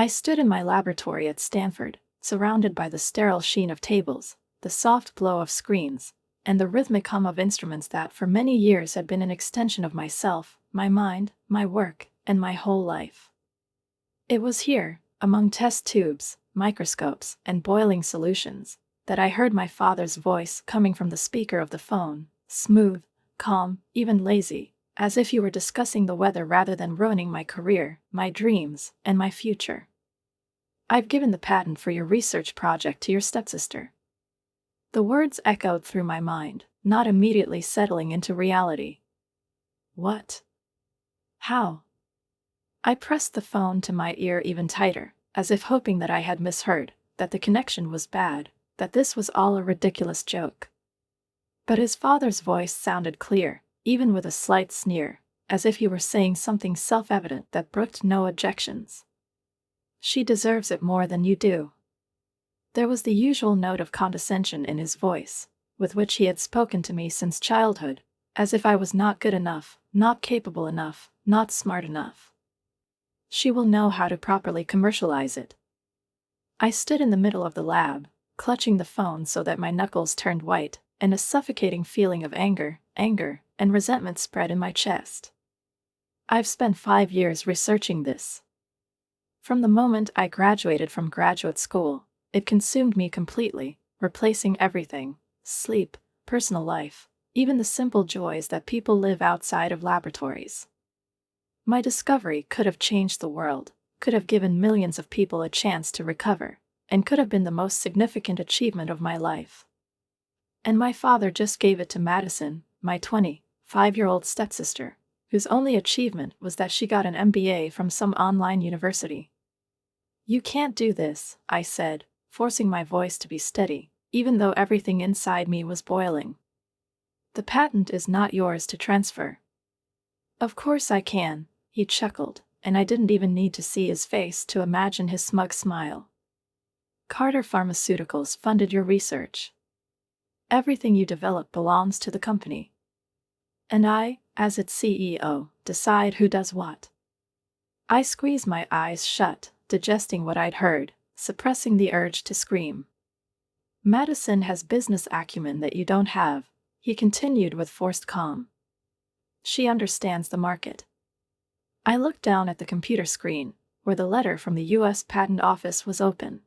I stood in my laboratory at Stanford, surrounded by the sterile sheen of tables, the soft glow of screens, and the rhythmic hum of instruments that for many years had been an extension of myself, my mind, my work, and my whole life. It was here, among test tubes, microscopes, and boiling solutions, that I heard my father's voice coming from the speaker of the phone, smooth, calm, even lazy, as if he were discussing the weather rather than ruining my career, my dreams, and my future. "I've given the patent for your research project to your stepsister." The words echoed through my mind, not immediately settling into reality. What? How? I pressed the phone to my ear even tighter, as if hoping that I had misheard, that the connection was bad, that this was all a ridiculous joke. But his father's voice sounded clear, even with a slight sneer, as if he were saying something self-evident that brooked no objections. "She deserves it more than you do." There was the usual note of condescension in his voice, with which he had spoken to me since childhood, as if I was not good enough, not capable enough, not smart enough. "She will know how to properly commercialize it." I stood in the middle of the lab, clutching the phone so that my knuckles turned white, and a suffocating feeling of anger, and resentment spread in my chest. I've spent 5 years researching this. From the moment I graduated from graduate school, it consumed me completely, replacing everything: sleep, personal life, even the simple joys that people live outside of laboratories. My discovery could have changed the world, could have given millions of people a chance to recover, and could have been the most significant achievement of my life. And my father just gave it to Madison, my 25-year-old stepsister, whose only achievement was that she got an MBA from some online university. "You can't do this," I said, forcing my voice to be steady, even though everything inside me was boiling. "The patent is not yours to transfer." "Of course I can," he chuckled, and I didn't even need to see his face to imagine his smug smile. "Carter Pharmaceuticals funded your research. Everything you develop belongs to the company. And I, as its CEO, decide who does what." I squeezed my eyes shut, digesting what I'd heard, suppressing the urge to scream. "Madison has business acumen that you don't have," he continued with forced calm. "She understands the market." I looked down at the computer screen, where the letter from the U.S. Patent Office was open.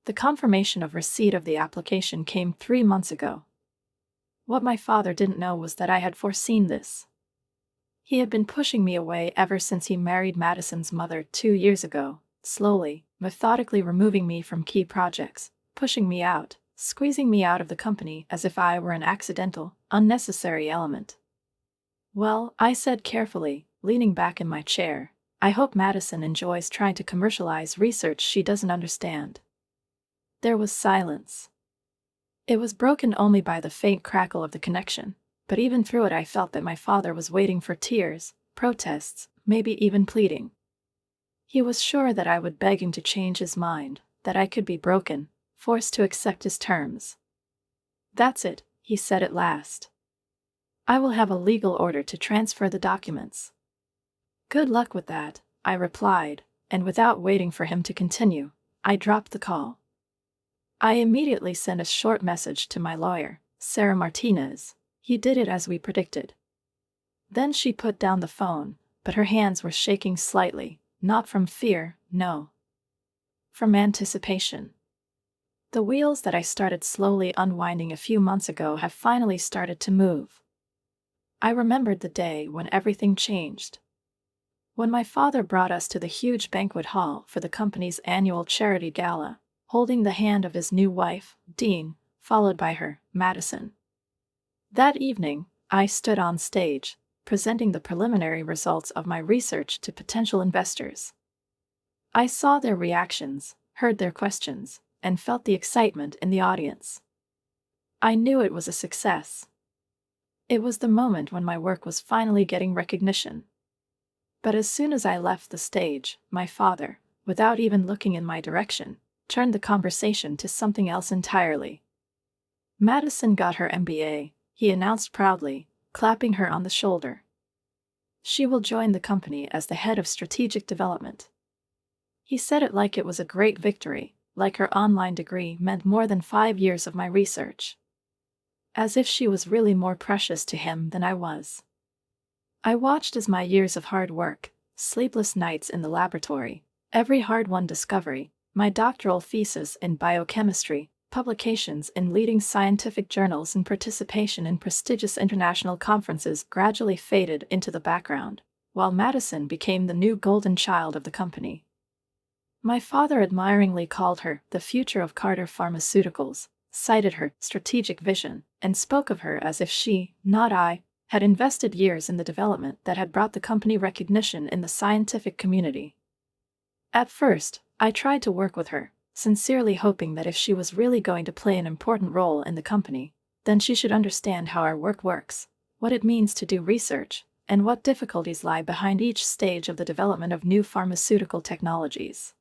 The confirmation of receipt of the application came 3 months ago. What my father didn't know was that I had foreseen this. He had been pushing me away ever since he married Madison's mother 2 years ago, slowly, methodically removing me from key projects, pushing me out, squeezing me out of the company as if I were an accidental, unnecessary element. "Well," I said carefully, leaning back in my chair, "I hope Madison enjoys trying to commercialize research she doesn't understand." There was silence. It was broken only by the faint crackle of the connection, but even through it I felt that my father was waiting for tears, protests, maybe even pleading. He was sure that I would beg him to change his mind, that I could be broken, forced to accept his terms. "That's it," he said at last. "I will have a legal order to transfer the documents." "Good luck with that," I replied, and without waiting for him to continue, I dropped the call. I immediately sent a short message to my lawyer, Sarah Martinez. He did it as we predicted. Then she put down the phone, but her hands were shaking slightly, not from fear, no. From anticipation. The wheels that I started slowly unwinding a few months ago have finally started to move. I remembered the day when everything changed. When my father brought us to the huge banquet hall for the company's annual charity gala, holding the hand of his new wife, Dean, followed by her, Madison. That evening, I stood on stage, presenting the preliminary results of my research to potential investors. I saw their reactions, heard their questions, and felt the excitement in the audience. I knew it was a success. It was the moment when my work was finally getting recognition. But as soon as I left the stage, my father, without even looking in my direction, turned the conversation to something else entirely. "Madison got her MBA," he announced proudly, clapping her on the shoulder. "She will join the company as the head of strategic development." He said it like it was a great victory, like her online degree meant more than 5 years of my research. As if she was really more precious to him than I was. I watched as my years of hard work, sleepless nights in the laboratory, every hard-won discovery, my doctoral thesis in biochemistry, publications in leading scientific journals and participation in prestigious international conferences gradually faded into the background, while Madison became the new golden child of the company. My father admiringly called her the future of Carter Pharmaceuticals, cited her strategic vision, and spoke of her as if she, not I, had invested years in the development that had brought the company recognition in the scientific community. At first, I tried to work with her, sincerely hoping that if she was really going to play an important role in the company, then she should understand how our work works, what it means to do research, and what difficulties lie behind each stage of the development of new pharmaceutical technologies.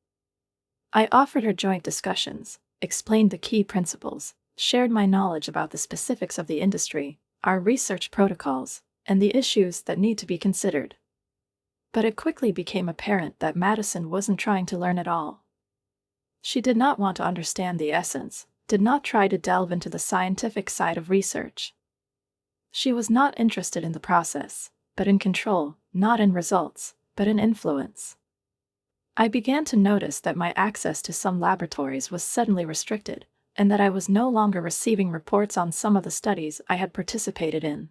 I offered her joint discussions, explained the key principles, shared my knowledge about the specifics of the industry, our research protocols, and the issues that need to be considered. But it quickly became apparent that Madison wasn't trying to learn at all. She did not want to understand the essence, did not try to delve into the scientific side of research. She was not interested in the process, but in control, not in results, but in influence. I began to notice that my access to some laboratories was suddenly restricted, and that I was no longer receiving reports on some of the studies I had participated in.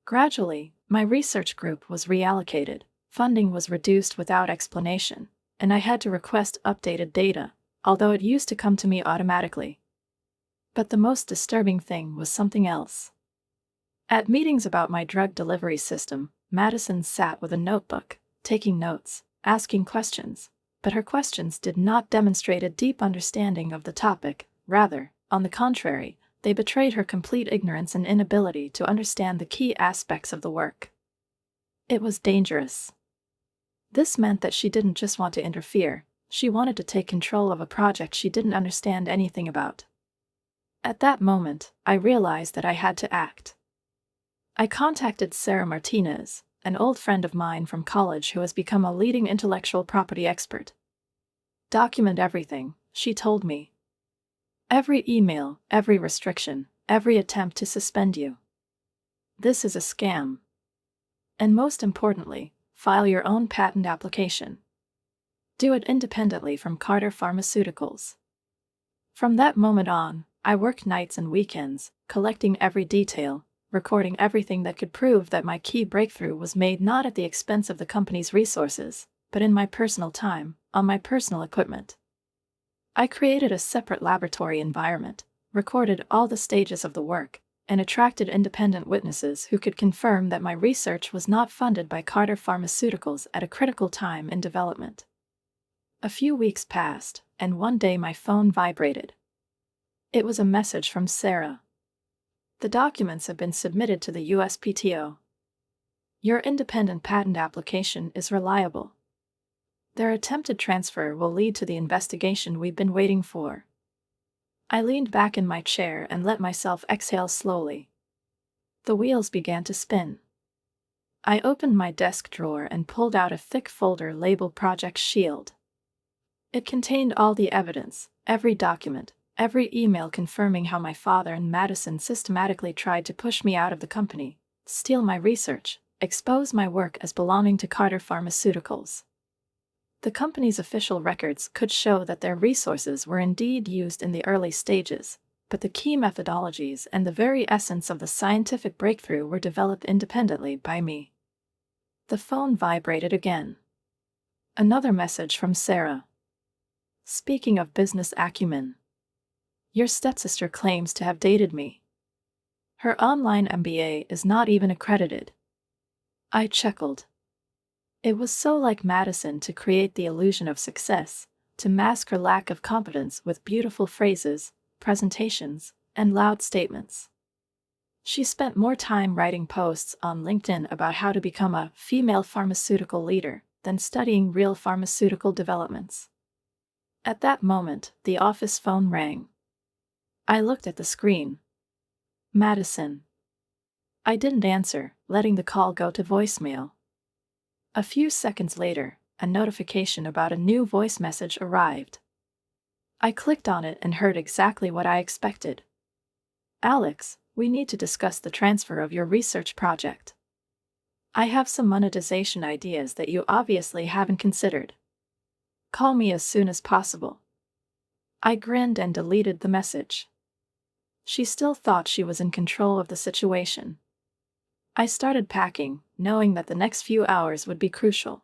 Gradually, my research group was reallocated, funding was reduced without explanation, and I had to request updated data, although it used to come to me automatically. But the most disturbing thing was something else. At meetings about my drug delivery system, Madison sat with a notebook, taking notes, asking questions, but her questions did not demonstrate a deep understanding of the topic. Rather, on the contrary, they betrayed her complete ignorance and inability to understand the key aspects of the work. It was dangerous. This meant that she didn't just want to interfere, she wanted to take control of a project she didn't understand anything about. At that moment, I realized that I had to act. I contacted Sarah Martinez, an old friend of mine from college who has become a leading intellectual property expert. Document everything, she told me. Every email, every restriction, every attempt to suspend you. This is a scam. And most importantly, file your own patent application. Do it independently from Carter Pharmaceuticals. From that moment on, I worked nights and weekends, collecting every detail, recording everything that could prove that my key breakthrough was made not at the expense of the company's resources, but in my personal time, on my personal equipment. I created a separate laboratory environment, recorded all the stages of the work, and attracted independent witnesses who could confirm that my research was not funded by Carter Pharmaceuticals at a critical time in development. A few weeks passed, and one day my phone vibrated. It was a message from Sarah. The documents have been submitted to the USPTO. Your independent patent application is reliable. Their attempted transfer will lead to the investigation we've been waiting for. I leaned back in my chair and let myself exhale slowly. The wheels began to spin. I opened my desk drawer and pulled out a thick folder labeled Project Shield. It contained all the evidence, every document, every email confirming how my father and Madison systematically tried to push me out of the company, steal my research, expose my work as belonging to Carter Pharmaceuticals. The company's official records could show that their resources were indeed used in the early stages, but the key methodologies and the very essence of the scientific breakthrough were developed independently by me. The phone vibrated again. Another message from Sarah. Speaking of business acumen. Your stepsister claims to have dated me. Her online MBA is not even accredited. I chuckled. It was so like Madison to create the illusion of success, to mask her lack of competence with beautiful phrases, presentations, and loud statements. She spent more time writing posts on LinkedIn about how to become a female pharmaceutical leader than studying real pharmaceutical developments. At that moment, the office phone rang. I looked at the screen. Madison. I didn't answer, letting the call go to voicemail. A few seconds later, a notification about a new voice message arrived. I clicked on it and heard exactly what I expected. "Alex, we need to discuss the transfer of your research project. I have some monetization ideas that you obviously haven't considered. Call me as soon as possible." I grinned and deleted the message. She still thought she was in control of the situation. I started packing, knowing that the next few hours would be crucial.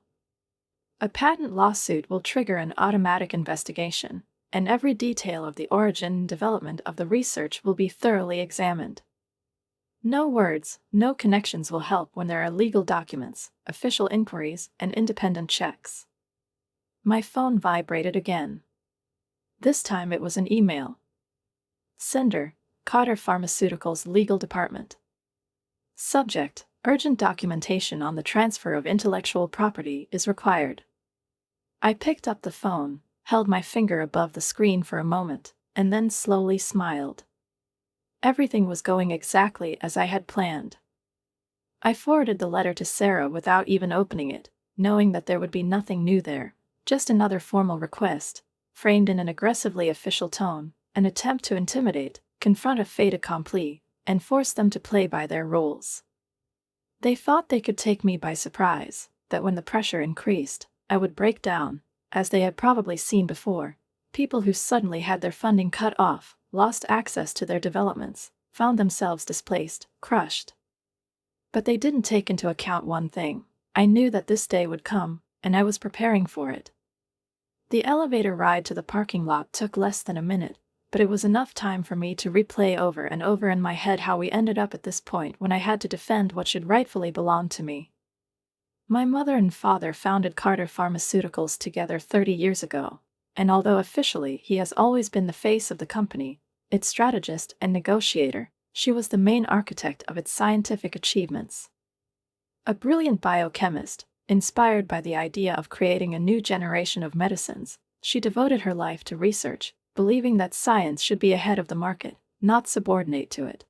A patent lawsuit will trigger an automatic investigation, and every detail of the origin and development of the research will be thoroughly examined. No words, no connections will help when there are legal documents, official inquiries, and independent checks. My phone vibrated again. This time it was an email. Sender: Carter Pharmaceuticals Legal Department. Subject: Urgent documentation on the transfer of intellectual property is required. I picked up the phone, held my finger above the screen for a moment, and then slowly smiled. Everything was going exactly as I had planned. I forwarded the letter to Sarah without even opening it, knowing that there would be nothing new there, just another formal request, framed in an aggressively official tone, an attempt to intimidate, confront a fait accompli, and force them to play by their rules. They thought they could take me by surprise, that when the pressure increased, I would break down, as they had probably seen before. People who suddenly had their funding cut off, lost access to their developments, found themselves displaced, crushed. But they didn't take into account one thing. I knew that this day would come, and I was preparing for it. The elevator ride to the parking lot took less than a minute, but it was enough time for me to replay over and over in my head how we ended up at this point when I had to defend what should rightfully belong to me. My mother and father founded Carter Pharmaceuticals together 30 years ago, and although officially he has always been the face of the company, its strategist and negotiator, she was the main architect of its scientific achievements. A brilliant biochemist, inspired by the idea of creating a new generation of medicines, she devoted her life to research, believing that science should be ahead of the market, not subordinate to it.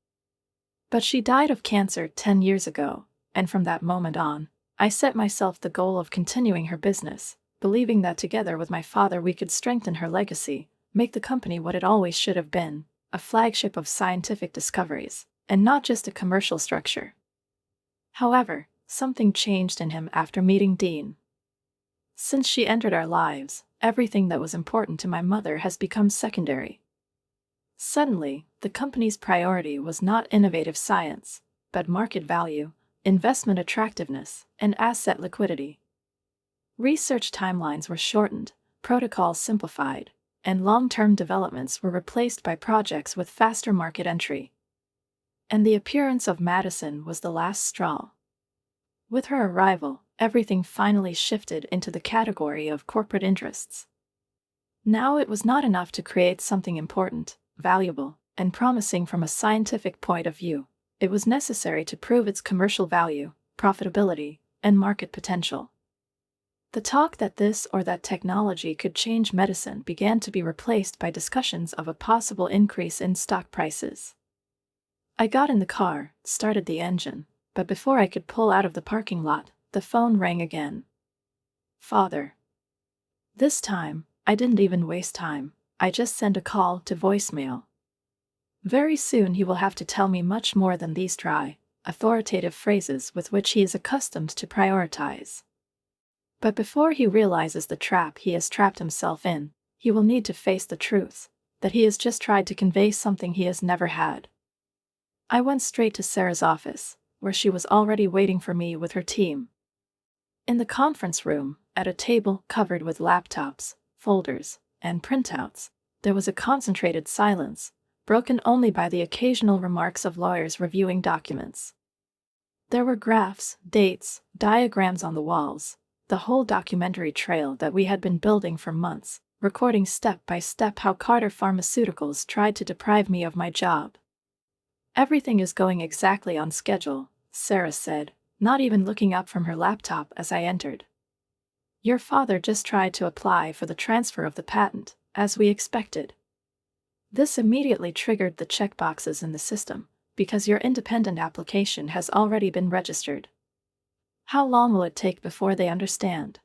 But she died of cancer 10 years ago, and from that moment on, I set myself the goal of continuing her business, believing that together with my father we could strengthen her legacy, make the company what it always should have been, a flagship of scientific discoveries, and not just a commercial structure. However, something changed in him after meeting Dean. Since she entered our lives, everything that was important to my mother has become secondary. Suddenly, the company's priority was not innovative science, but market value, investment attractiveness, and asset liquidity. Research timelines were shortened, protocols simplified, and long-term developments were replaced by projects with faster market entry. And the appearance of Madison was the last straw. With her arrival, everything finally shifted into the category of corporate interests. Now it was not enough to create something important, valuable, and promising from a scientific point of view. It was necessary to prove its commercial value, profitability, and market potential. The talk that this or that technology could change medicine began to be replaced by discussions of a possible increase in stock prices. I got in the car, started the engine, but before I could pull out of the parking lot, the phone rang again. Father. This time, I didn't even waste time. I just sent a call to voicemail. Very soon he will have to tell me much more than these dry, authoritative phrases with which he is accustomed to prioritize. But before he realizes the trap he has trapped himself in, he will need to face the truth, that he has just tried to convey something he has never had. I went straight to Sarah's office, where she was already waiting for me with her team. In the conference room, at a table covered with laptops, folders, and printouts, there was a concentrated silence, broken only by the occasional remarks of lawyers reviewing documents. There were graphs, dates, diagrams on the walls, the whole documentary trail that we had been building for months, recording step by step how Carter Pharmaceuticals tried to deprive me of my job. Everything is going exactly on schedule, Sarah said, not even looking up from her laptop as I entered. Your father just tried to apply for the transfer of the patent, as we expected. This immediately triggered the checkboxes in the system, because your independent application has already been registered. How long will it take before they understand?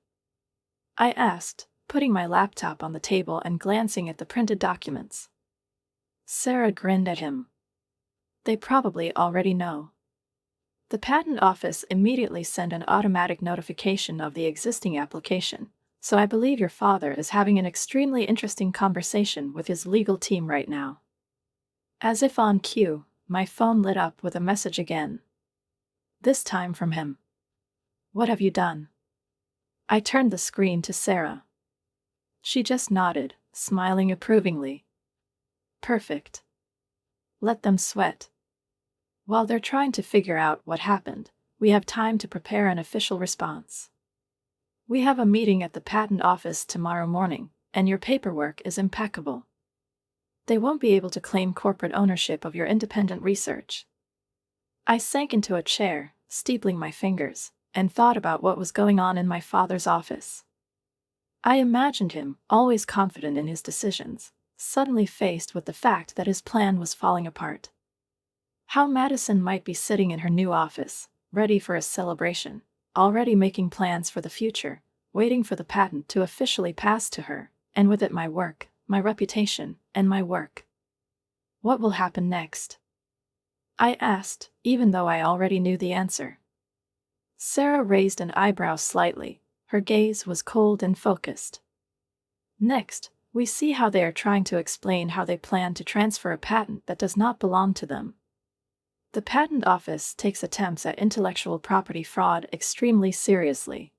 I asked, putting my laptop on the table and glancing at the printed documents. Sarah grinned at him. They probably already know. The patent office immediately sent an automatic notification of the existing application, so I believe your father is having an extremely interesting conversation with his legal team right now. As if on cue, my phone lit up with a message again. This time from him. What have you done? I turned the screen to Sarah. She just nodded, smiling approvingly. Perfect. Let them sweat. While they're trying to figure out what happened, we have time to prepare an official response. We have a meeting at the patent office tomorrow morning, and your paperwork is impeccable. They won't be able to claim corporate ownership of your independent research. I sank into a chair, steepling my fingers, and thought about what was going on in my father's office. I imagined him, always confident in his decisions, suddenly faced with the fact that his plan was falling apart. How Madison might be sitting in her new office, ready for a celebration, already making plans for the future, waiting for the patent to officially pass to her, and with it my work, my reputation, and my work. What will happen next? I asked, even though I already knew the answer. Sarah raised an eyebrow slightly. Her gaze was cold and focused. Next, we see how they are trying to explain how they plan to transfer a patent that does not belong to them. The Patent Office takes attempts at intellectual property fraud extremely seriously.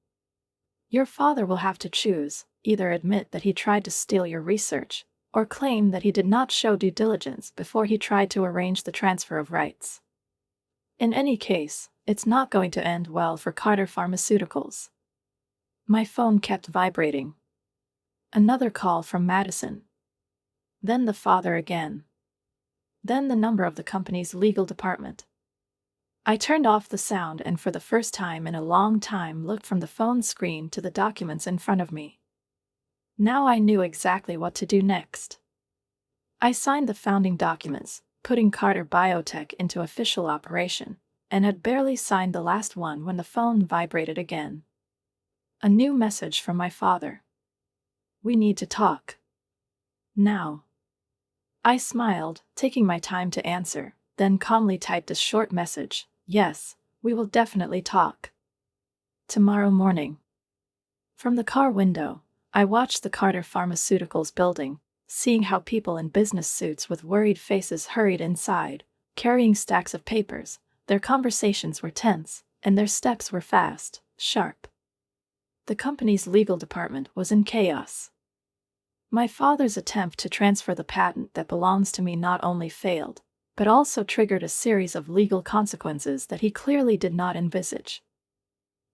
Your father will have to choose, either admit that he tried to steal your research, or claim that he did not show due diligence before he tried to arrange the transfer of rights. In any case, it's not going to end well for Carter Pharmaceuticals. My phone kept vibrating. Another call from Madison. Then the father again. Then the number of the company's legal department. I turned off the sound and for the first time in a long time looked from the phone screen to the documents in front of me. Now I knew exactly what to do next. I signed the founding documents, putting Carter Biotech into official operation, and had barely signed the last one when the phone vibrated again. A new message from my father. We need to talk. Now. I smiled, taking my time to answer, then calmly typed a short message. Yes, we will definitely talk. Tomorrow morning. From the car window, I watched the Carter Pharmaceuticals building, seeing how people in business suits with worried faces hurried inside, carrying stacks of papers. Their conversations were tense, and their steps were fast, sharp. The company's legal department was in chaos. My father's attempt to transfer the patent that belongs to me not only failed, but also triggered a series of legal consequences that he clearly did not envisage.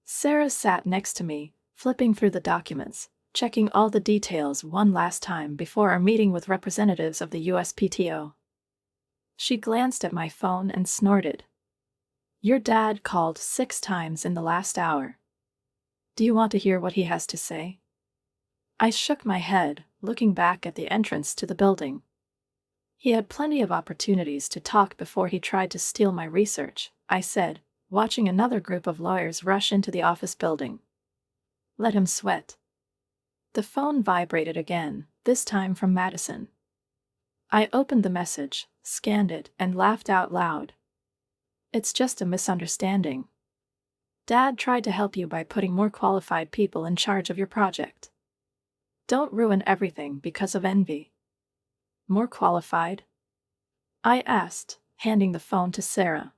Sarah sat next to me, flipping through the documents, checking all the details one last time before our meeting with representatives of the USPTO. She glanced at my phone and snorted. Your dad called 6 times in the last hour. Do you want to hear what he has to say? I shook my head, looking back at the entrance to the building. He had plenty of opportunities to talk before he tried to steal my research, I said, watching another group of lawyers rush into the office building. Let him sweat. The phone vibrated again, this time from Madison. I opened the message, scanned it, and laughed out loud. It's just a misunderstanding. Dad tried to help you by putting more qualified people in charge of your project. Don't ruin everything because of envy. More qualified? I asked, handing the phone to Sarah.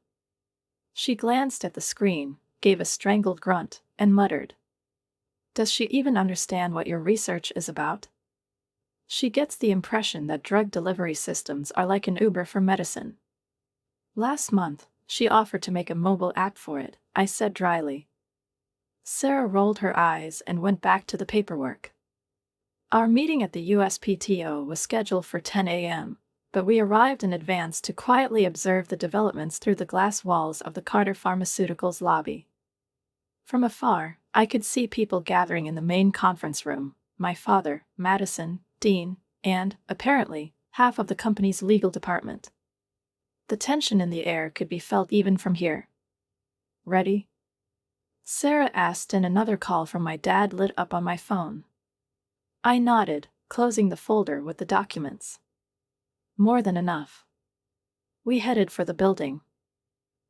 She glanced at the screen, gave a strangled grunt, and muttered. Does she even understand what your research is about? She gets the impression that drug delivery systems are like an Uber for medicine. Last month, she offered to make a mobile app for it, I said dryly. Sarah rolled her eyes and went back to the paperwork. Our meeting at the USPTO was scheduled for 10 a.m., but we arrived in advance to quietly observe the developments through the glass walls of the Carter Pharmaceuticals lobby. From afar, I could see people gathering in the main conference room, my father, Madison, Dean, and, apparently, half of the company's legal department. The tension in the air could be felt even from here. Ready? Sarah asked, and another call from my dad lit up on my phone. I nodded, closing the folder with the documents. More than enough. We headed for the building.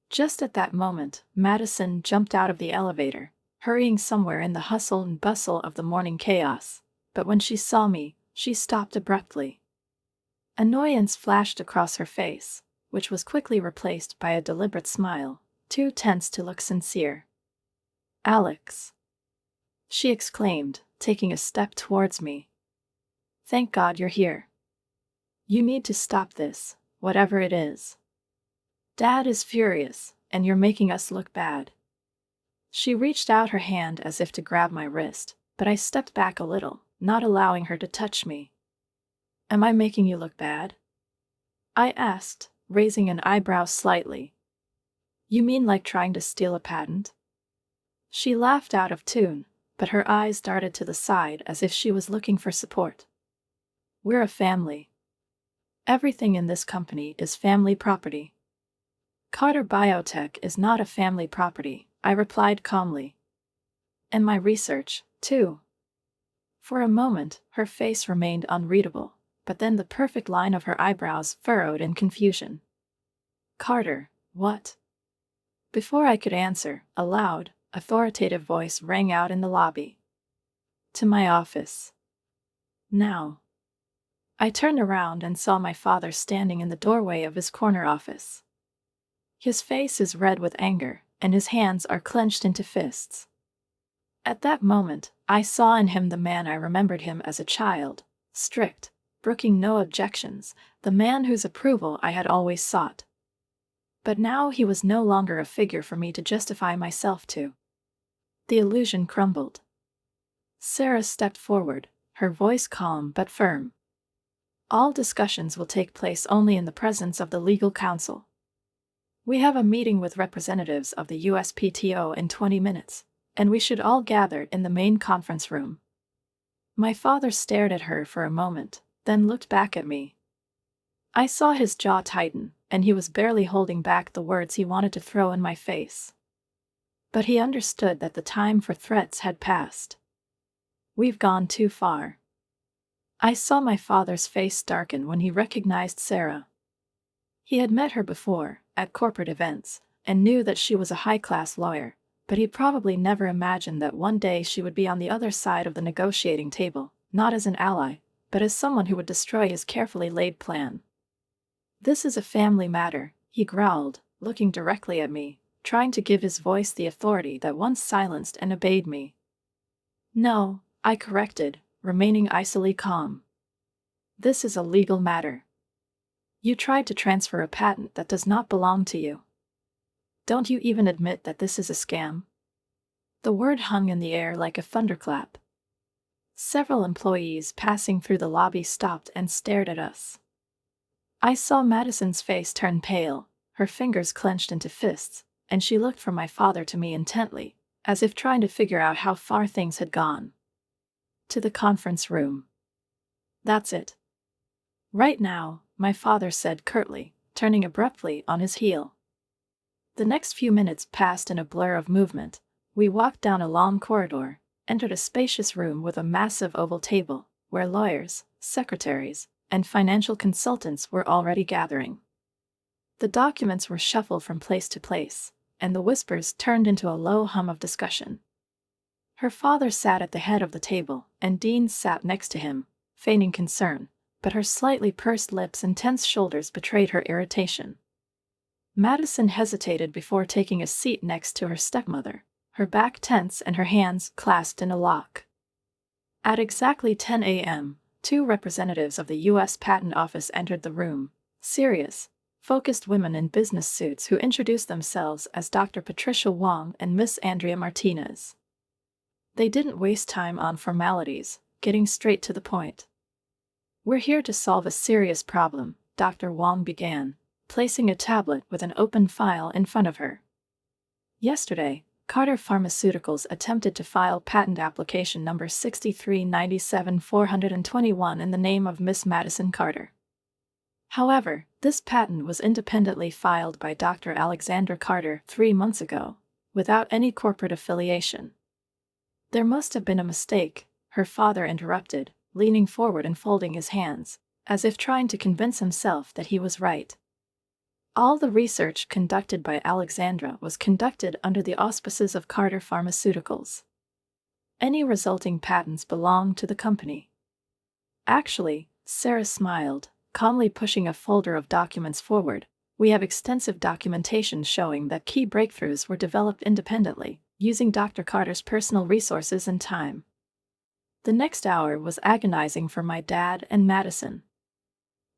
Just at that moment, Madison jumped out of the elevator, hurrying somewhere in the hustle and bustle of the morning chaos. But when she saw me, she stopped abruptly. Annoyance flashed across her face, which was quickly replaced by a deliberate smile, too tense to look sincere. "Alex," she exclaimed, taking a step towards me. "Thank God you're here. You need to stop this, whatever it is. Dad is furious, and you're making us look bad." She reached out her hand as if to grab my wrist, but I stepped back a little, not allowing her to touch me. "Am I making you look bad?" I asked, raising an eyebrow slightly. "You mean like trying to steal a patent?" She laughed out of tune, but her eyes darted to the side as if she was looking for support. "We're a family. Everything in this company is family property." "Carter Biotech is not a family property," I replied calmly. "And my research, too." For a moment, her face remained unreadable, but then the perfect line of her eyebrows furrowed in confusion. "Carter, what?" Before I could answer, a loud, authoritative voice rang out in the lobby. "To my office. Now." I turned around and saw my father standing in the doorway of his corner office. His face is red with anger, and his hands are clenched into fists. At that moment, I saw in him the man I remembered him as a child, strict, brooking no objections, the man whose approval I had always sought. But now he was no longer a figure for me to justify myself to. The illusion crumbled. Sarah stepped forward, her voice calm but firm. "All discussions will take place only in the presence of the legal counsel. We have a meeting with representatives of the USPTO in 20 minutes, and we should all gather in the main conference room." My father stared at her for a moment, then looked back at me. I saw his jaw tighten, and he was barely holding back the words he wanted to throw in my face. But he understood that the time for threats had passed. "We've gone too far." I saw my father's face darken when he recognized Sarah. He had met her before, at corporate events, and knew that she was a high-class lawyer, but he probably never imagined that one day she would be on the other side of the negotiating table, not as an ally, but as someone who would destroy his carefully laid plan. "This is a family matter," he growled, looking directly at me, trying to give his voice the authority that once silenced and obeyed me. "No," I corrected, remaining icily calm. "This is a legal matter. You tried to transfer a patent that does not belong to you. Don't you even admit that this is a scam?" The word hung in the air like a thunderclap. Several employees passing through the lobby stopped and stared at us. I saw Madison's face turn pale, her fingers clenched into fists, and she looked from my father to me intently, as if trying to figure out how far things had gone. "To the conference room. That's it. Right now," my father said curtly, turning abruptly on his heel. The next few minutes passed in a blur of movement. We walked down a long corridor, entered a spacious room with a massive oval table, where lawyers, secretaries, and financial consultants were already gathering. The documents were shuffled from place to place, and the whispers turned into a low hum of discussion. Her father sat at the head of the table, and Dean sat next to him, feigning concern, but her slightly pursed lips and tense shoulders betrayed her irritation. Madison hesitated before taking a seat next to her stepmother, her back tense and her hands clasped in a lock. At exactly 10 a.m., 2 representatives of the U.S. Patent Office entered the room, serious, focused women in business suits who introduced themselves as Dr. Patricia Wong and Miss Andrea Martinez. They didn't waste time on formalities, getting straight to the point. "We're here to solve a serious problem," Dr. Wong began, placing a tablet with an open file in front of her. "Yesterday, Carter Pharmaceuticals attempted to file patent application number 6397421 in the name of Miss Madison Carter. However, this patent was independently filed by Dr. Alexandra Carter 3 months ago, without any corporate affiliation. There must have been a mistake, her father interrupted, leaning forward and folding his hands, as if trying to convince himself that he was right. All the research conducted by Alexandra was conducted under the auspices of Carter Pharmaceuticals. Any resulting patents belonged to the company. Actually, Sarah smiled, calmly pushing a folder of documents forward. We have extensive documentation showing that key breakthroughs were developed independently, using Dr. Carter's personal resources and time. The next hour was agonizing for my dad and Madison.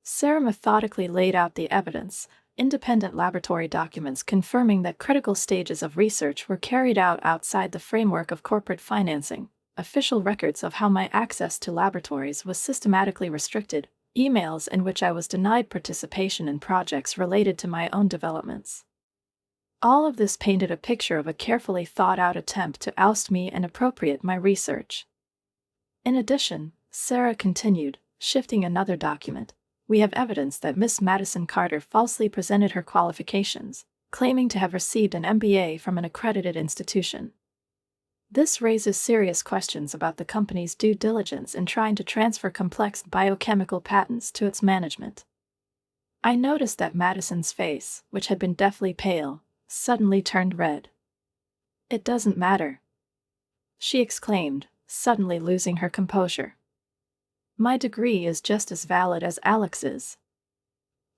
Sarah methodically laid out the evidence, independent laboratory documents confirming that critical stages of research were carried out outside the framework of corporate financing, official records of how my access to laboratories was systematically restricted, emails in which I was denied participation in projects related to my own developments. All of this painted a picture of a carefully thought-out attempt to oust me and appropriate my research. In addition, Sarah continued, shifting another document. We have evidence that Miss Madison Carter falsely presented her qualifications, claiming to have received an MBA from an accredited institution. This raises serious questions about the company's due diligence in trying to transfer complex biochemical patents to its management. I noticed that Madison's face, which had been deathly pale, suddenly turned red. "It doesn't matter," she exclaimed, suddenly losing her composure. "My degree is just as valid as Alex's."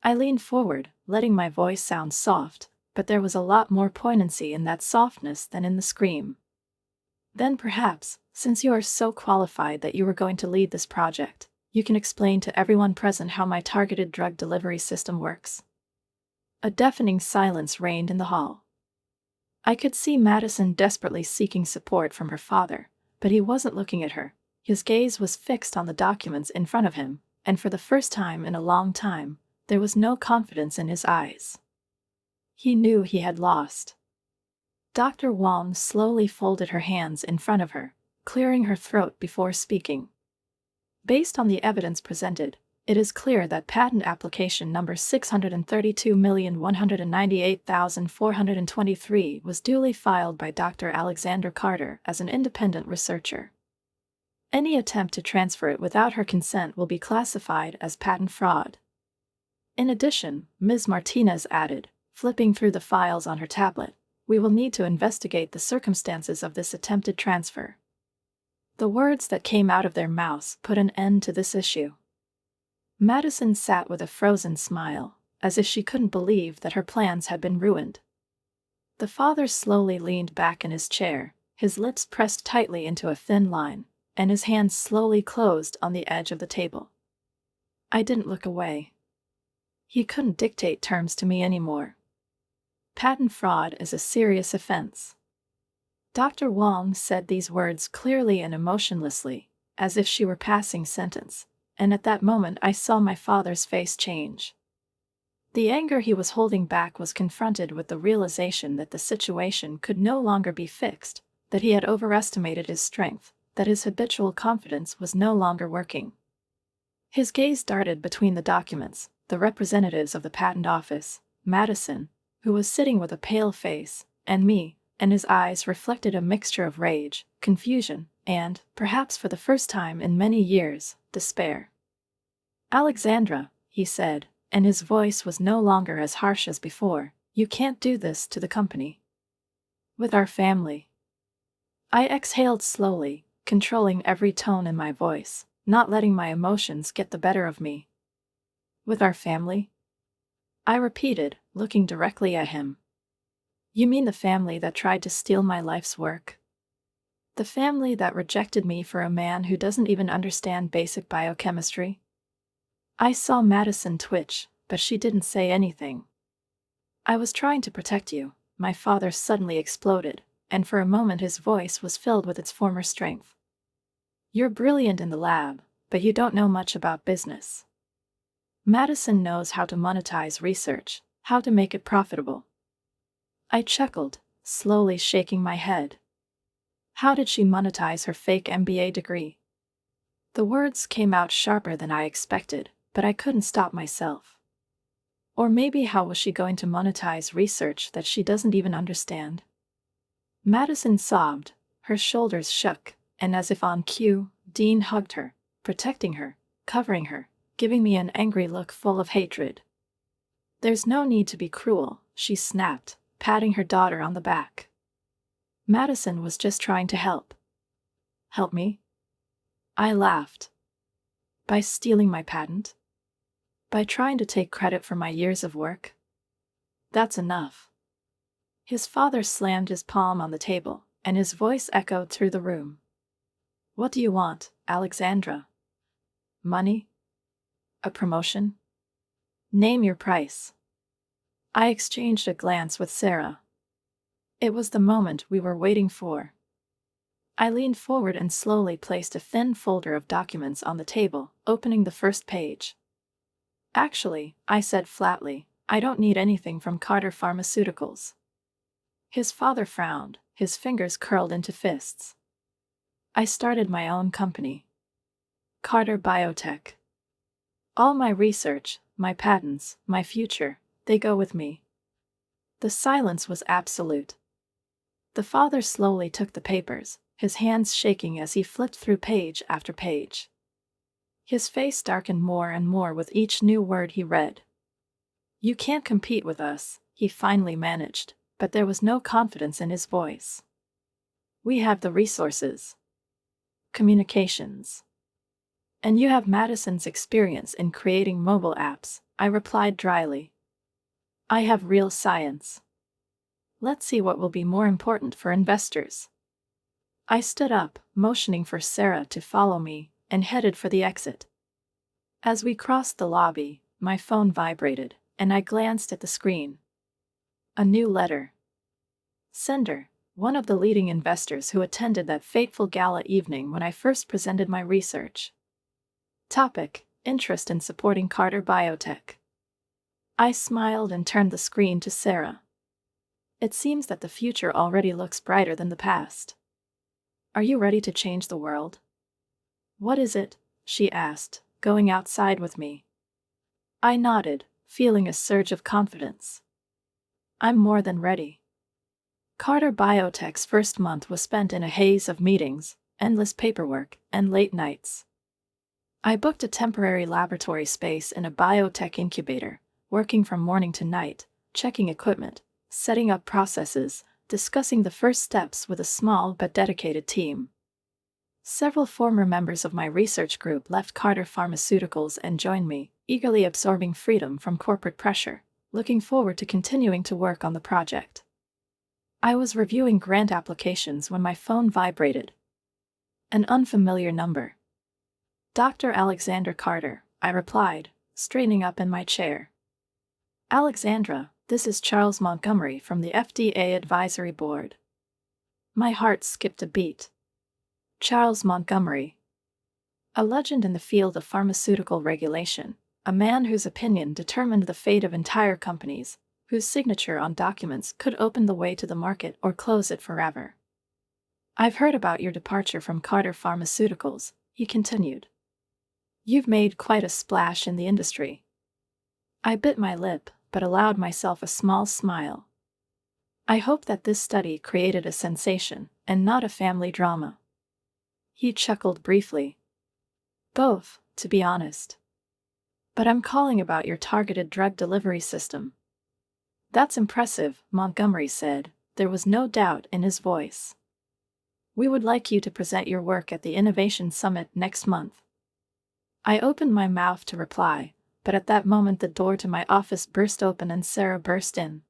I leaned forward, letting my voice sound soft, but there was a lot more poignancy in that softness than in the scream. "Then perhaps, since you are so qualified that you were going to lead this project, you can explain to everyone present how my targeted drug delivery system works." A deafening silence reigned in the hall. I could see Madison desperately seeking support from her father, but he wasn't looking at her. His gaze was fixed on the documents in front of him, and for the first time in a long time, there was no confidence in his eyes. He knew he had lost. Dr. Wong slowly folded her hands in front of her, clearing her throat before speaking. "Based on the evidence presented, it is clear that patent application number 632,198,423 was duly filed by Dr. Alexander Carter as an independent researcher. Any attempt to transfer it without her consent will be classified as patent fraud." In addition, Ms. Martinez added, flipping through the files on her tablet, "We will need to investigate the circumstances of this attempted transfer." The words that came out of their mouths put an end to this issue. Madison sat with a frozen smile, as if she couldn't believe that her plans had been ruined. The father slowly leaned back in his chair, his lips pressed tightly into a thin line, and his hands slowly closed on the edge of the table. I didn't look away. He couldn't dictate terms to me anymore. Patent fraud is a serious offense. Dr. Wong said these words clearly and emotionlessly, as if she were passing sentence, and at that moment I saw my father's face change. The anger he was holding back was confronted with the realization that the situation could no longer be fixed, that he had overestimated his strength, that his habitual confidence was no longer working. His gaze darted between the documents, the representatives of the patent office, Madison, who was sitting with a pale face, and me, and his eyes reflected a mixture of rage, confusion, and, perhaps for the first time in many years, despair. "Alexandra," he said, and his voice was no longer as harsh as before, "you can't do this to the company. With our family." I exhaled slowly, controlling every tone in my voice, not letting my emotions get the better of me. "With our family?" I repeated, looking directly at him. "You mean the family that tried to steal my life's work? The family that rejected me for a man who doesn't even understand basic biochemistry?" I saw Madison twitch, but she didn't say anything. "I was trying to protect you," my father suddenly exploded, and for a moment his voice was filled with its former strength. "You're brilliant in the lab, but you don't know much about business. Madison knows how to monetize research, how to make it profitable." I chuckled, slowly shaking my head. How did she monetize her fake MBA degree? The words came out sharper than I expected, but I couldn't stop myself. Or maybe how was she going to monetize research that she doesn't even understand? Madison sobbed, her shoulders shook, and as if on cue, Dean hugged her, protecting her, covering her, giving me an angry look full of hatred. "There's no need to be cruel," she snapped, patting her daughter on the back. "Madison was just trying to help." "Help me?" I laughed. "By stealing my patent? By trying to take credit for my years of work? That's enough." His father slammed his palm on the table, and his voice echoed through the room. "What do you want, Alexandra? Money? A promotion? Name your price." I exchanged a glance with Sarah. It was the moment we were waiting for. I leaned forward and slowly placed a thin folder of documents on the table, opening the first page. "Actually," I said flatly, "I don't need anything from Carter Pharmaceuticals." His father frowned, his fingers curled into fists. "I started my own company. Carter Biotech. All my research, my patents, my future, they go with me." The silence was absolute. The father slowly took the papers, his hands shaking as he flipped through page after page. His face darkened more and more with each new word he read. "You can't compete with us," he finally managed, but there was no confidence in his voice. "We have the resources. Communications. And you have Madison's experience in creating mobile apps," I replied dryly. "I have real science. Let's see what will be more important for investors." I stood up, motioning for Sarah to follow me, and headed for the exit. As we crossed the lobby, my phone vibrated, and I glanced at the screen. A new letter. Sender: one of the leading investors who attended that fateful gala evening when I first presented my research. Topic: interest in supporting Carter Biotech. I smiled and turned the screen to Sarah. "It seems that the future already looks brighter than the past. Are you ready to change the world?" "What is it?" she asked, going outside with me. I nodded, feeling a surge of confidence. "I'm more than ready." Carter Biotech's first month was spent in a haze of meetings, endless paperwork, and late nights. I booked a temporary laboratory space in a biotech incubator, working from morning to night, checking equipment, setting up processes, discussing the first steps with a small but dedicated team. Several former members of my research group left Carter Pharmaceuticals and joined me, eagerly absorbing freedom from corporate pressure, looking forward to continuing to work on the project. I was reviewing grant applications when my phone vibrated. An unfamiliar number. "Dr. Alexander Carter," I replied, straightening up in my chair. "Alexandra, this is Charles Montgomery from the FDA Advisory Board." My heart skipped a beat. Charles Montgomery. A legend in the field of pharmaceutical regulation, a man whose opinion determined the fate of entire companies, whose signature on documents could open the way to the market or close it forever. "I've heard about your departure from Carter Pharmaceuticals," he continued. "You've made quite a splash in the industry." I bit my lip, but allowed myself a small smile. "I hope that this study created a sensation, and not a family drama." He chuckled briefly. "Both, to be honest. But I'm calling about your targeted drug delivery system." "That's impressive," Montgomery said. There was no doubt in his voice. "We would like you to present your work at the Innovation Summit next month." I opened my mouth to reply, but at that moment the door to my office burst open and Sarah burst in.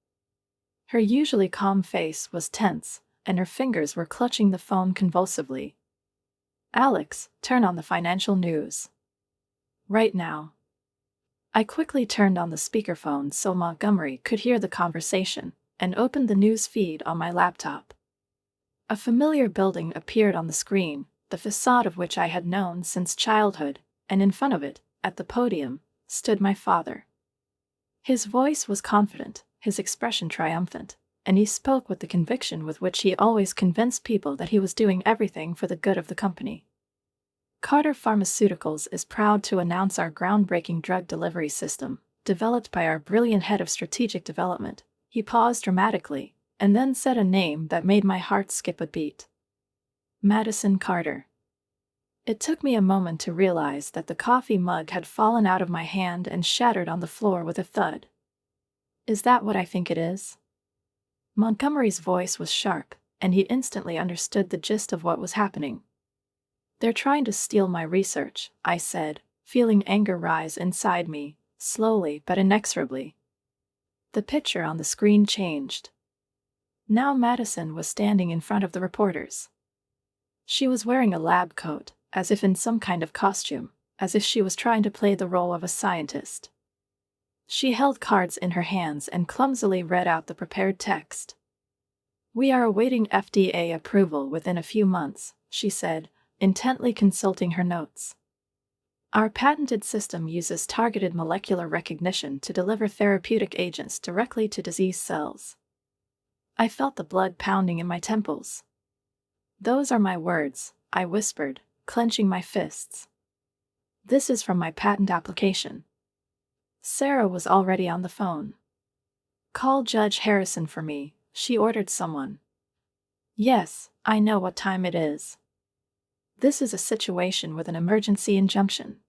Her usually calm face was tense, and her fingers were clutching the phone convulsively. "Alex, turn on the financial news. Right now." I quickly turned on the speakerphone so Montgomery could hear the conversation, and opened the news feed on my laptop. A familiar building appeared on the screen, the facade of which I had known since childhood, and in front of it, at the podium, stood my father. His voice was confident, his expression triumphant, and he spoke with the conviction with which he always convinced people that he was doing everything for the good of the company. "Carter Pharmaceuticals is proud to announce our groundbreaking drug delivery system, developed by our brilliant head of strategic development." He paused dramatically, and then said a name that made my heart skip a beat. Madison Carter. It took me a moment to realize that the coffee mug had fallen out of my hand and shattered on the floor with a thud. Is that what I think it is? Montgomery's voice was sharp, and he instantly understood the gist of what was happening. They're trying to steal my research, I said, feeling anger rise inside me, slowly but inexorably. The picture on the screen changed. Now Madison was standing in front of the reporters. She was wearing a lab coat, as if in some kind of costume, as if she was trying to play the role of a scientist. She held cards in her hands and clumsily read out the prepared text. "We are awaiting FDA approval within a few months," she said, intently consulting her notes. "Our patented system uses targeted molecular recognition to deliver therapeutic agents directly to disease cells." I felt the blood pounding in my temples. "Those are my words," I whispered, clenching my fists. "This is from my patent application." Sarah was already on the phone. "Call Judge Harrison for me," she ordered someone. "Yes, I know what time it is. This is a situation with an emergency injunction."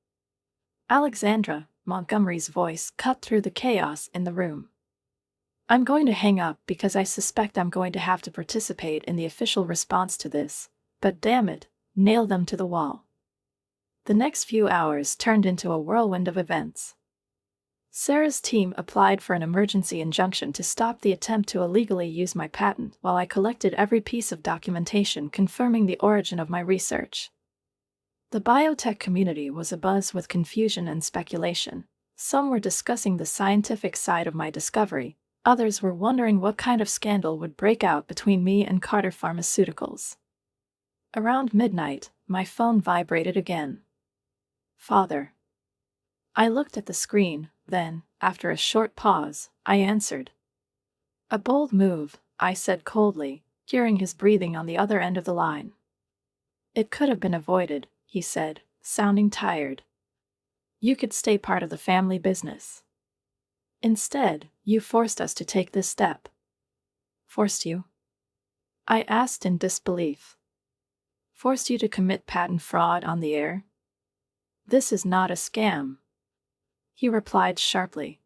"Alexandra," Montgomery's voice cut through the chaos in the room. "I'm going to hang up because I suspect I'm going to have to participate in the official response to this, but damn it, nail them to the wall." The next few hours turned into a whirlwind of events. Sarah's team applied for an emergency injunction to stop the attempt to illegally use my patent while I collected every piece of documentation confirming the origin of my research. The biotech community was abuzz with confusion and speculation. Some were discussing the scientific side of my discovery, others were wondering what kind of scandal would break out between me and Carter Pharmaceuticals. Around midnight, my phone vibrated again. "Father." I looked at the screen, then, after a short pause, I answered. "A bold move," I said coldly, hearing his breathing on the other end of the line. "It could have been avoided," he said, sounding tired. "You could stay part of the family business. Instead, you forced us to take this step." "Forced you?" I asked in disbelief. "Forced you to commit patent fraud on the air?" "This is not a scam," he replied sharply.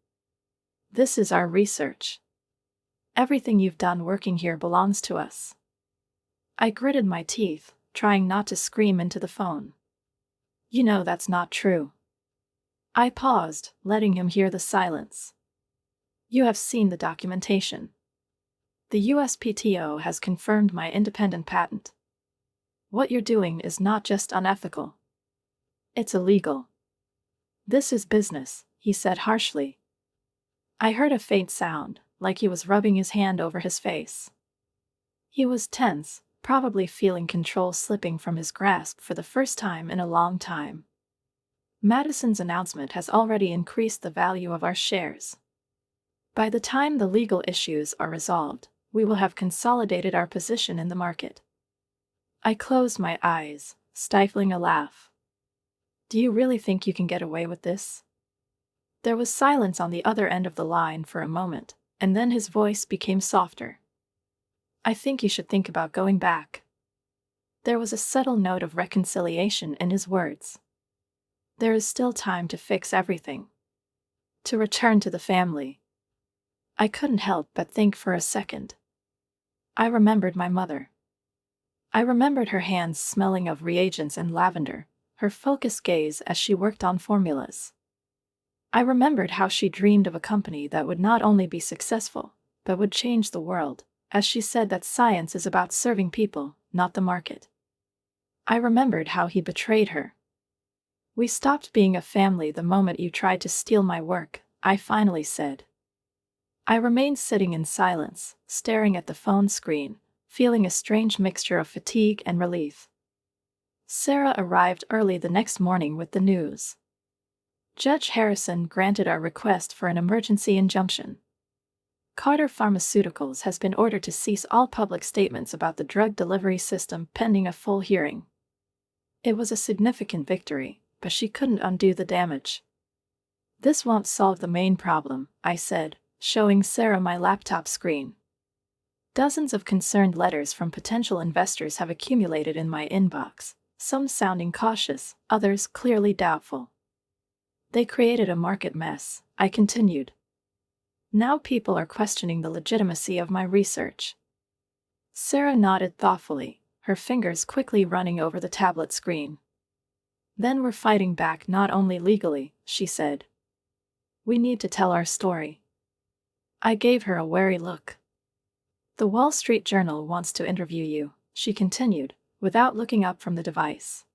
"This is our research. Everything you've done working here belongs to us." I gritted my teeth, trying not to scream into the phone. "You know that's not true." I paused, letting him hear the silence. "You have seen the documentation. The USPTO has confirmed my independent patent. What you're doing is not just unethical. It's illegal." "This is business," he said harshly. I heard a faint sound, like he was rubbing his hand over his face. He was tense, probably feeling control slipping from his grasp for the first time in a long time. "Madison's announcement has already increased the value of our shares. By the time the legal issues are resolved, we will have consolidated our position in the market." I closed my eyes, stifling a laugh. "Do you really think you can get away with this?" There was silence on the other end of the line for a moment, and then his voice became softer. "I think you should think about going back." There was a subtle note of reconciliation in his words. "There is still time to fix everything. To return to the family." I couldn't help but think for a second. I remembered my mother. I remembered her hands smelling of reagents and lavender, her focused gaze as she worked on formulas. I remembered how she dreamed of a company that would not only be successful, but would change the world, as she said that science is about serving people, not the market. I remembered how he betrayed her. "We stopped being a family the moment you tried to steal my work," I finally said. I remained sitting in silence, staring at the phone screen, feeling a strange mixture of fatigue and relief. Sarah arrived early the next morning with the news. Judge Harrison granted our request for an emergency injunction. Carter Pharmaceuticals has been ordered to cease all public statements about the drug delivery system pending a full hearing. It was a significant victory, but she couldn't undo the damage. "This won't solve the main problem," I said, showing Sarah my laptop screen. Dozens of concerned letters from potential investors have accumulated in my inbox, some sounding cautious, others clearly doubtful. They created a market mess, I continued. Now people are questioning the legitimacy of my research. Sarah nodded thoughtfully, her fingers quickly running over the tablet screen. Then we're fighting back not only legally, she said. We need to tell our story. I gave her a wary look. The Wall Street Journal wants to interview you, she continued, without looking up from the device.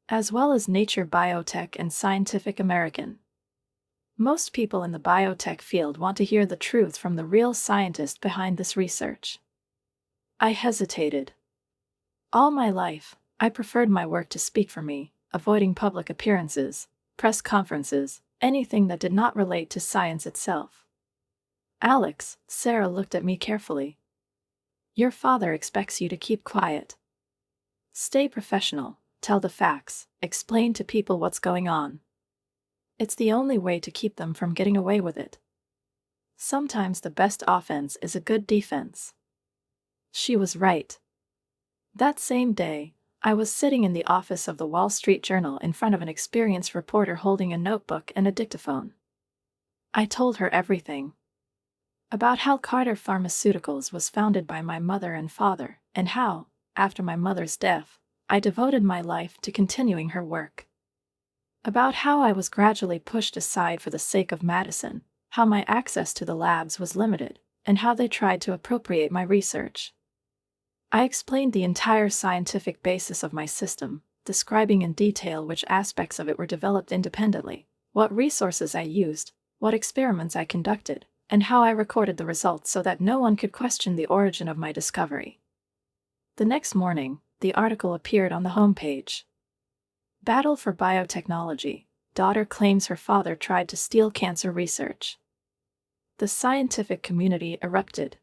As well as Nature Biotech and Scientific American. Most people in the biotech field want to hear the truth from the real scientist behind this research. I hesitated. All my life, I preferred my work to speak for me, avoiding public appearances, press conferences, anything that did not relate to science itself. Alex, Sarah looked at me carefully. Your father expects you to keep quiet. Stay professional, tell the facts, explain to people what's going on. It's the only way to keep them from getting away with it. Sometimes the best offense is a good defense. She was right. That same day, I was sitting in the office of the Wall Street Journal in front of an experienced reporter holding a notebook and a dictaphone. I told her everything. About how Carter Pharmaceuticals was founded by my mother and father, and how, after my mother's death, I devoted my life to continuing her work. About how I was gradually pushed aside for the sake of Madison, how my access to the labs was limited, and how they tried to appropriate my research. I explained the entire scientific basis of my system, describing in detail which aspects of it were developed independently, what resources I used, what experiments I conducted, and how I recorded the results so that no one could question the origin of my discovery. The next morning, the article appeared on the homepage. Battle for biotechnology. Daughter claims her father tried to steal cancer research. The scientific community erupted.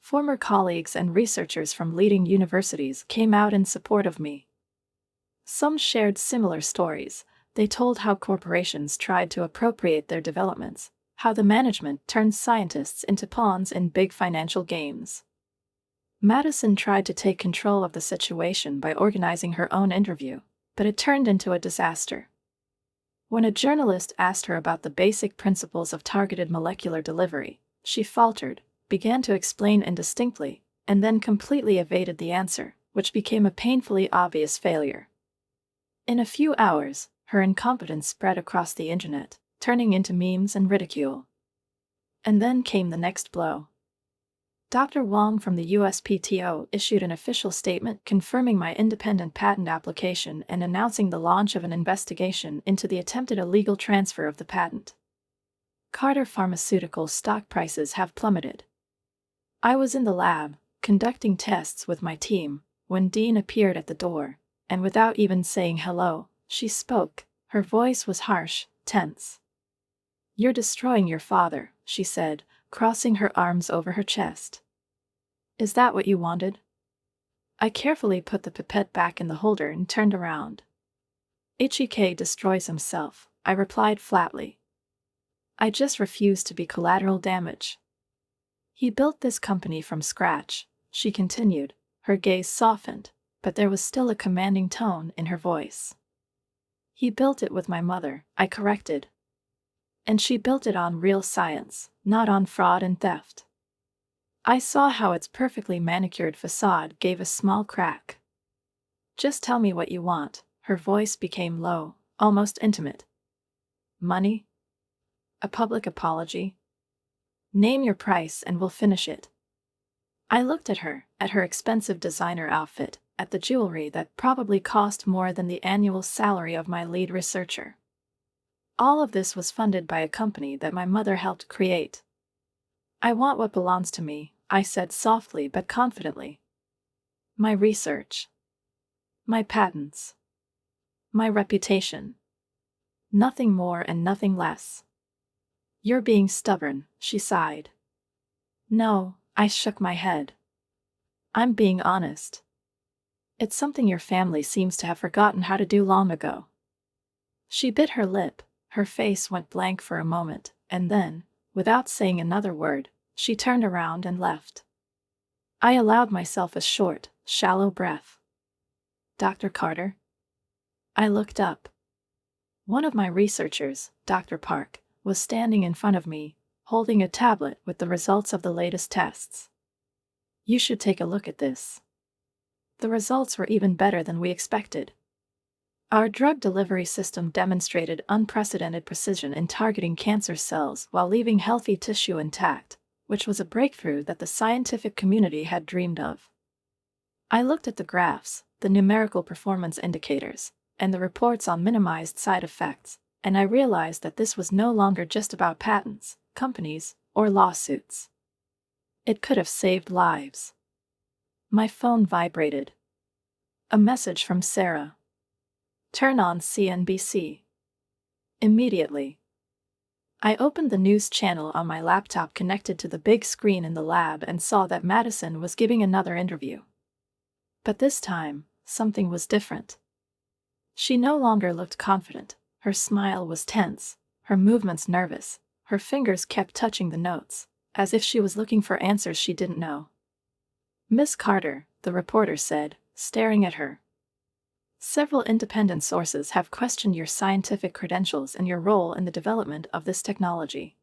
Former colleagues and researchers from leading universities came out in support of me. Some shared similar stories. They told how corporations tried to appropriate their developments, how the management turned scientists into pawns in big financial games. Madison tried to take control of the situation by organizing her own interview, but it turned into a disaster. When a journalist asked her about the basic principles of targeted molecular delivery, she faltered, began to explain indistinctly, and then completely evaded the answer, which became a painfully obvious failure. In a few hours, her incompetence spread across the internet, turning into memes and ridicule. And then came the next blow. Dr. Wong from the USPTO issued an official statement confirming my independent patent application and announcing the launch of an investigation into the attempted illegal transfer of the patent. Carter Pharmaceuticals stock prices have plummeted. I was in the lab, conducting tests with my team, when Dean appeared at the door, and without even saying hello, she spoke. Her voice was harsh, tense. You're destroying your father, she said, crossing her arms over her chest. Is that what you wanted? I carefully put the pipette back in the holder and turned around. HEK destroys himself, I replied flatly. I just refuse to be collateral damage. He built this company from scratch, she continued, her gaze softened, but there was still a commanding tone in her voice. He built it with my mother, I corrected. And she built it on real science, not on fraud and theft. I saw how its perfectly manicured facade gave a small crack. Just tell me what you want, her voice became low, almost intimate. Money? A public apology? Name your price and we'll finish it. I looked at her expensive designer outfit, at the jewelry that probably cost more than the annual salary of my lead researcher. All of this was funded by a company that my mother helped create. I want what belongs to me, I said softly but confidently. My research. My patents. My reputation. Nothing more and nothing less. You're being stubborn, she sighed. No, I shook my head. I'm being honest. It's something your family seems to have forgotten how to do long ago. She bit her lip. Her face went blank for a moment, and then, without saying another word, she turned around and left. I allowed myself a short, shallow breath. Dr. Carter? I looked up. One of my researchers, Dr. Park, was standing in front of me, holding a tablet with the results of the latest tests. You should take a look at this. The results were even better than we expected. Our drug delivery system demonstrated unprecedented precision in targeting cancer cells while leaving healthy tissue intact, which was a breakthrough that the scientific community had dreamed of. I looked at the graphs, the numerical performance indicators, and the reports on minimized side effects, and I realized that this was no longer just about patents, companies, or lawsuits. It could have saved lives. My phone vibrated. A message from Sarah. Turn on CNBC. Immediately. I opened the news channel on my laptop connected to the big screen in the lab and saw that Madison was giving another interview. But this time, something was different. She no longer looked confident. Her smile was tense, her movements nervous, her fingers kept touching the notes, as if she was looking for answers she didn't know. Miss Carter, the reporter said, staring at her. Several independent sources have questioned your scientific credentials and your role in the development of this technology.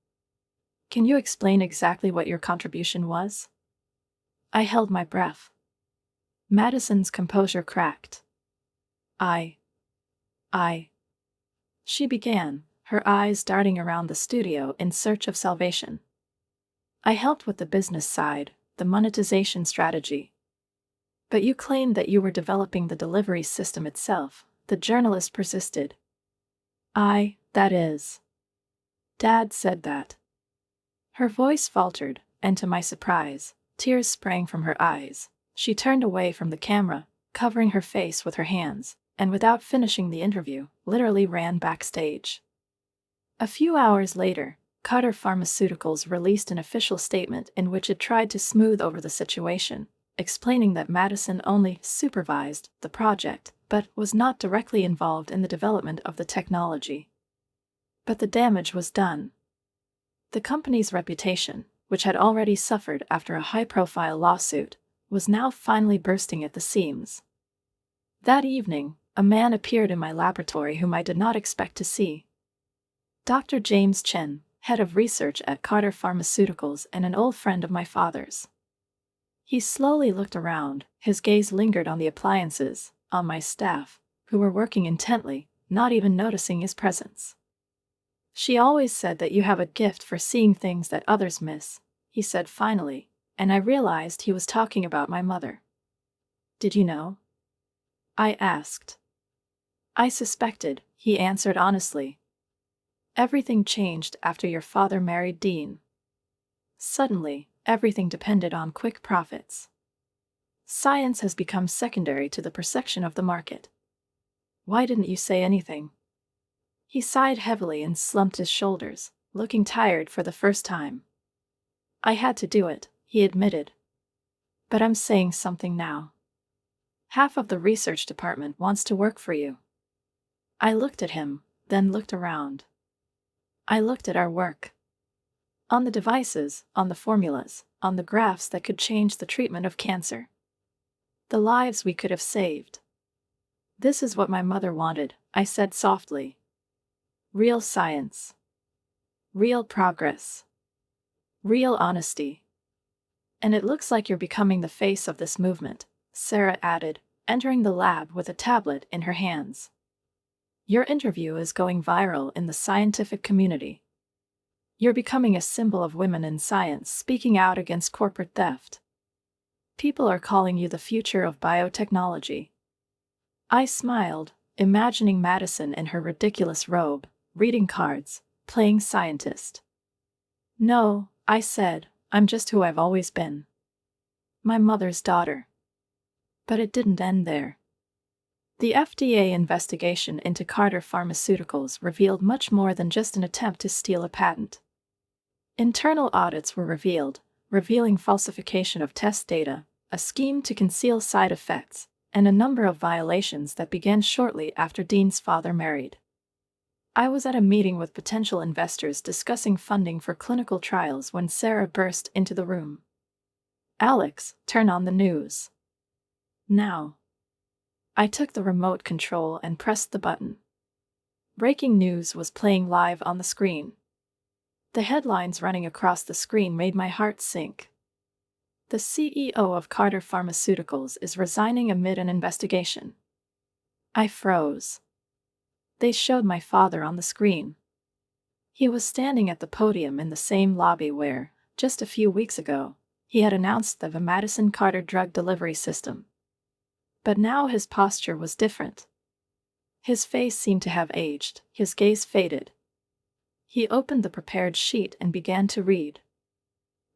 Can you explain exactly what your contribution was? I held my breath. Madison's composure cracked. I. She began, her eyes darting around the studio in search of salvation. I helped with the business side, the monetization strategy. But you claimed that you were developing the delivery system itself, the journalist persisted. That is. Dad said that. Her voice faltered, and to my surprise, tears sprang from her eyes. She turned away from the camera, covering her face with her hands, and without finishing the interview, literally ran backstage. A few hours later, Carter Pharmaceuticals released an official statement in which it tried to smooth over the situation, explaining that Madison only supervised the project, but was not directly involved in the development of the technology. But the damage was done. The company's reputation, which had already suffered after a high-profile lawsuit, was now finally bursting at the seams. That evening, a man appeared in my laboratory whom I did not expect to see. Dr. James Chen, head of research at Carter Pharmaceuticals and an old friend of my father's. He slowly looked around, his gaze lingered on the appliances, on my staff, who were working intently, not even noticing his presence. She always said that you have a gift for seeing things that others miss, he said finally, and I realized he was talking about my mother. Did you know? I asked. I suspected, he answered honestly. Everything changed after your father married Dean. Suddenly, everything depended on quick profits. Science has become secondary to the perception of the market. Why didn't you say anything? He sighed heavily and slumped his shoulders, looking tired for the first time. I had to do it, he admitted. But I'm saying something now. Half of the research department wants to work for you. I looked at him, then looked around. I looked at our work. On the devices, on the formulas, on the graphs that could change the treatment of cancer. The lives we could have saved. This is what my mother wanted, I said softly. Real science. Real progress. Real honesty. And it looks like you're becoming the face of this movement, Sarah added, entering the lab with a tablet in her hands. Your interview is going viral in the scientific community. You're becoming a symbol of women in science speaking out against corporate theft. People are calling you the future of biotechnology. I smiled, imagining Madison in her ridiculous robe, reading cards, playing scientist. No, I said, I'm just who I've always been. My mother's daughter. But it didn't end there. The FDA investigation into Carter Pharmaceuticals revealed much more than just an attempt to steal a patent. Internal audits were revealed, revealing falsification of test data, a scheme to conceal side effects, and a number of violations that began shortly after Dean's father married. I was at a meeting with potential investors discussing funding for clinical trials when Sarah burst into the room. Alex, turn on the news. Now. I took the remote control and pressed the button. Breaking news was playing live on the screen. The headlines running across the screen made my heart sink. The CEO of Carter Pharmaceuticals is resigning amid an investigation. I froze. They showed my father on the screen. He was standing at the podium in the same lobby where, just a few weeks ago, he had announced the Madison Carter drug delivery system. But now his posture was different. His face seemed to have aged, his gaze faded. He opened the prepared sheet and began to read.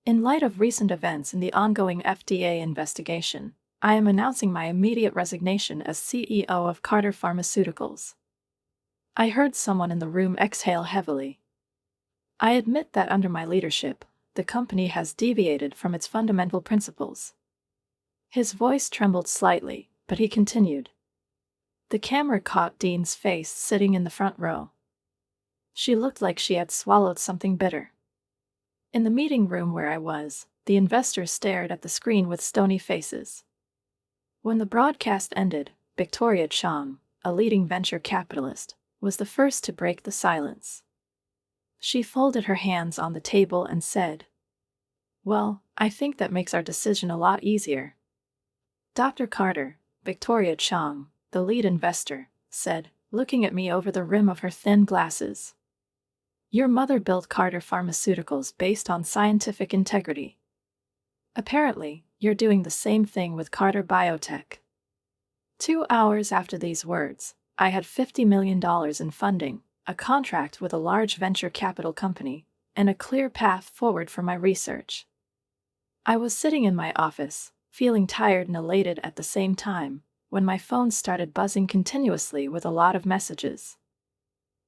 In light of recent events in the ongoing FDA investigation, I am announcing my immediate resignation as CEO of Carter Pharmaceuticals. I heard someone in the room exhale heavily. I admit that under my leadership, the company has deviated from its fundamental principles. His voice trembled slightly, but he continued. The camera caught Dean's face sitting in the front row. She looked like she had swallowed something bitter. In the meeting room where I was, the investors stared at the screen with stony faces. When the broadcast ended, Victoria Chong, a leading venture capitalist, was the first to break the silence. She folded her hands on the table and said, "Well, I think that makes our decision a lot easier." Dr. Carter, Victoria Chong, the lead investor, said, looking at me over the rim of her thin glasses. "Your mother built Carter Pharmaceuticals based on scientific integrity. Apparently, you're doing the same thing with Carter Biotech." 2 hours after these words, I had $50 million in funding, a contract with a large venture capital company, and a clear path forward for my research. I was sitting in my office, feeling tired and elated at the same time, when my phone started buzzing continuously with a lot of messages.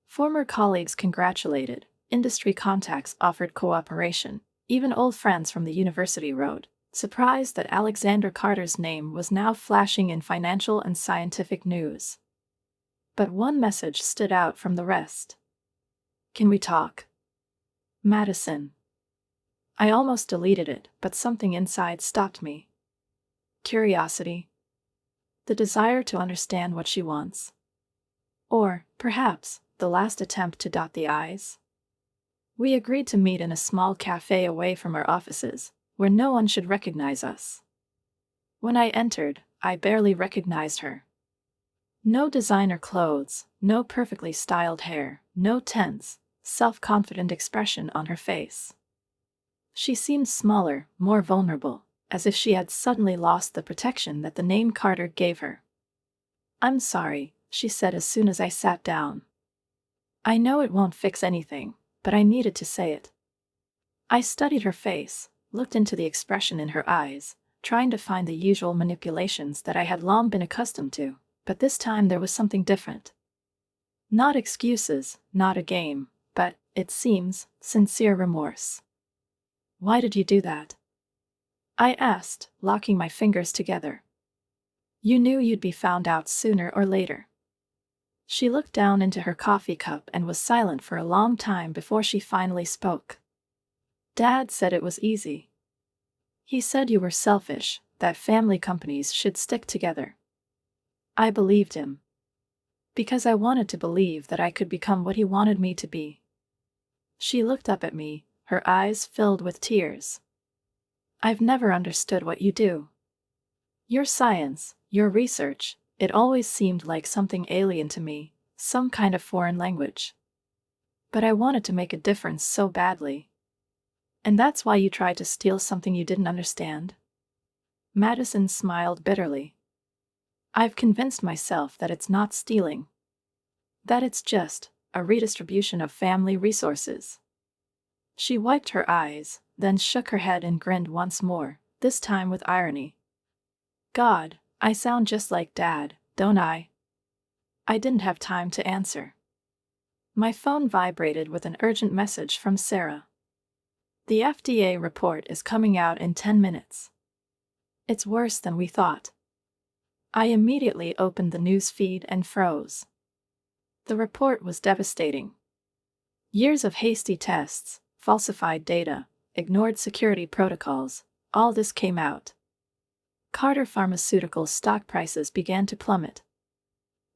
Former colleagues congratulated, industry contacts offered cooperation, even old friends from the university wrote, surprised that Alexander Carter's name was now flashing in financial and scientific news. But one message stood out from the rest. "Can we talk?" Madison. I almost deleted it, but something inside stopped me. Curiosity. The desire to understand what she wants. Or, perhaps, the last attempt to dot the I's. We agreed to meet in a small cafe away from our offices, where no one should recognize us. When I entered, I barely recognized her. No designer clothes, no perfectly styled hair, no tense, self-confident expression on her face. She seemed smaller, more vulnerable, as if she had suddenly lost the protection that the name Carter gave her. "I'm sorry," she said as soon as I sat down. "I know it won't fix anything, but I needed to say it." I studied her face, looked into the expression in her eyes, trying to find the usual manipulations that I had long been accustomed to, but this time there was something different. Not excuses, not a game, but, it seems, sincere remorse. "Why did you do that?" I asked, locking my fingers together. "You knew you'd be found out sooner or later." She looked down into her coffee cup and was silent for a long time before she finally spoke. "Dad said it was easy. He said you were selfish, that family companies should stick together." I believed him. Because I wanted to believe that I could become what he wanted me to be. She looked up at me, her eyes filled with tears. "I've never understood what you do. Your science, your research, it always seemed like something alien to me, some kind of foreign language. But I wanted to make a difference so badly. And that's why you tried to steal something you didn't understand?" Madison smiled bitterly. "I've convinced myself that it's not stealing. That it's just a redistribution of family resources." She wiped her eyes, then shook her head and grinned once more, this time with irony. "God, I sound just like Dad, don't I?" I didn't have time to answer. My phone vibrated with an urgent message from Sarah. "The FDA report is coming out in 10 minutes. It's worse than we thought." I immediately opened the news feed and froze. The report was devastating. Years of hasty tests, falsified data, ignored security protocols, all this came out. Carter Pharmaceuticals stock prices began to plummet.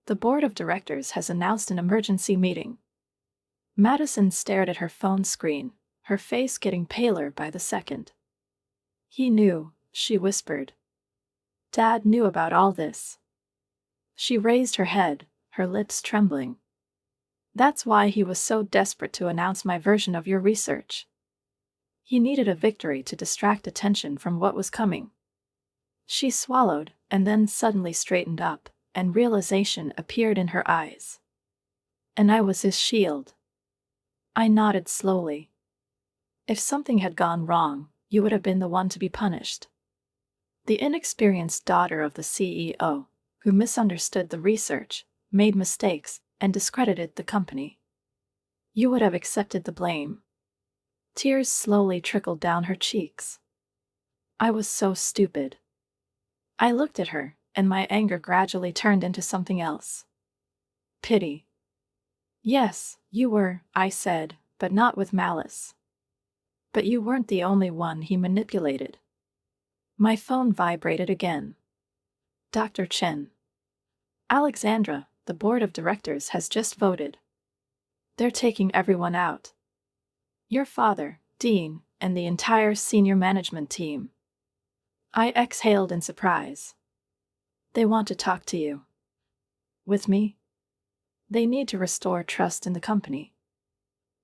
The board of directors has announced an emergency meeting. Madison stared at her phone screen, her face getting paler by the second. He knew, she whispered. Dad knew about all this. She raised her head, her lips trembling. That's why he was so desperate to announce my version of your research. He needed a victory to distract attention from what was coming. She swallowed, and then suddenly straightened up, and realization appeared in her eyes. And I was his shield. I nodded slowly. If something had gone wrong, you would have been the one to be punished. The inexperienced daughter of the CEO, who misunderstood the research, made mistakes, and discredited the company. You would have accepted the blame. Tears slowly trickled down her cheeks. I was so stupid. I looked at her, and my anger gradually turned into something else. Pity. Yes, you were, I said, but not with malice. But you weren't the only one he manipulated. My phone vibrated again. Dr. Chen. Alexandra, the board of directors has just voted. They're taking everyone out. Your father, Dean, and the entire senior management team. I exhaled in surprise. They want to talk to you. With me? They need to restore trust in the company.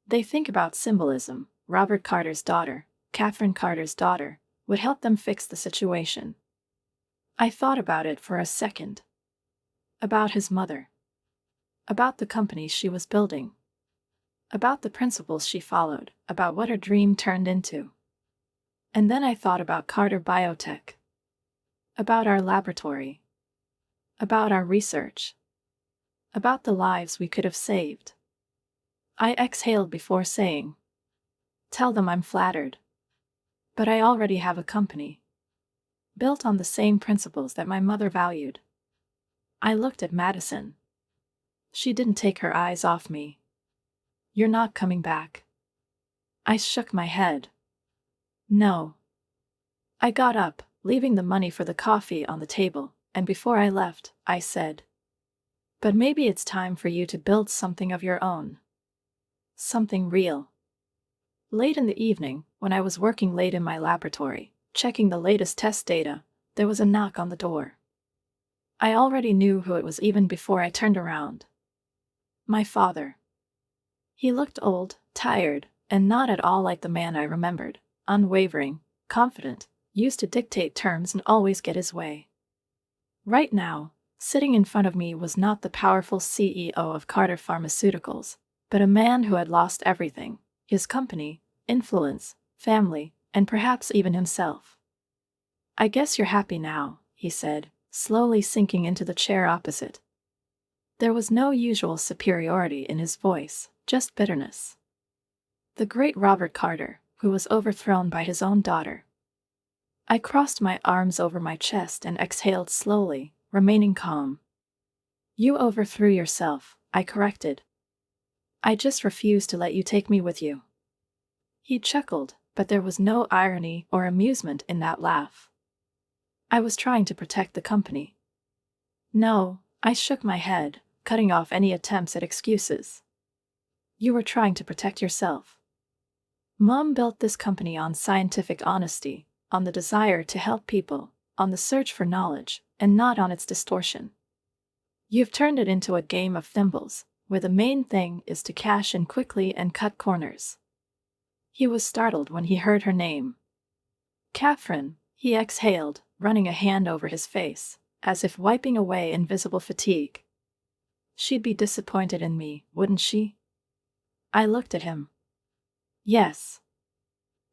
They think about symbolism. Robert Carter's daughter, Catherine Carter's daughter, would help them fix the situation. I thought about it for a second. About his mother. About the company she was building. About the principles she followed, about what her dream turned into. And then I thought about Carter Biotech. About our laboratory. About our research. About the lives we could have saved. I exhaled before saying, tell them I'm flattered. But I already have a company. Built on the same principles that my mother valued. I looked at Madison. She didn't take her eyes off me. You're not coming back. I shook my head. No. I got up, leaving the money for the coffee on the table, and before I left, I said, but maybe it's time for you to build something of your own. Something real. Late in the evening, when I was working late in my laboratory, checking the latest test data, there was a knock on the door. I already knew who it was even before I turned around. My father. He looked old, tired, and not at all like the man I remembered, unwavering, confident, used to dictate terms and always get his way. Right now, sitting in front of me was not the powerful CEO of Carter Pharmaceuticals, but a man who had lost everything, his company, influence, family, and perhaps even himself. I guess you're happy now, he said, slowly sinking into the chair opposite. There was no usual superiority in his voice, just bitterness. The great Robert Carter, who was overthrown by his own daughter. I crossed my arms over my chest and exhaled slowly, remaining calm. You overthrew yourself, I corrected. I just refused to let you take me with you. He chuckled, but there was no irony or amusement in that laugh. I was trying to protect the company. No, I shook my head, cutting off any attempts at excuses. You were trying to protect yourself. Mom built this company on scientific honesty, on the desire to help people, on the search for knowledge, and not on its distortion. You've turned it into a game of thimbles, where the main thing is to cash in quickly and cut corners. He was startled when he heard her name. Catherine, he exhaled, running a hand over his face, as if wiping away invisible fatigue. She'd be disappointed in me, wouldn't she? I looked at him. Yes.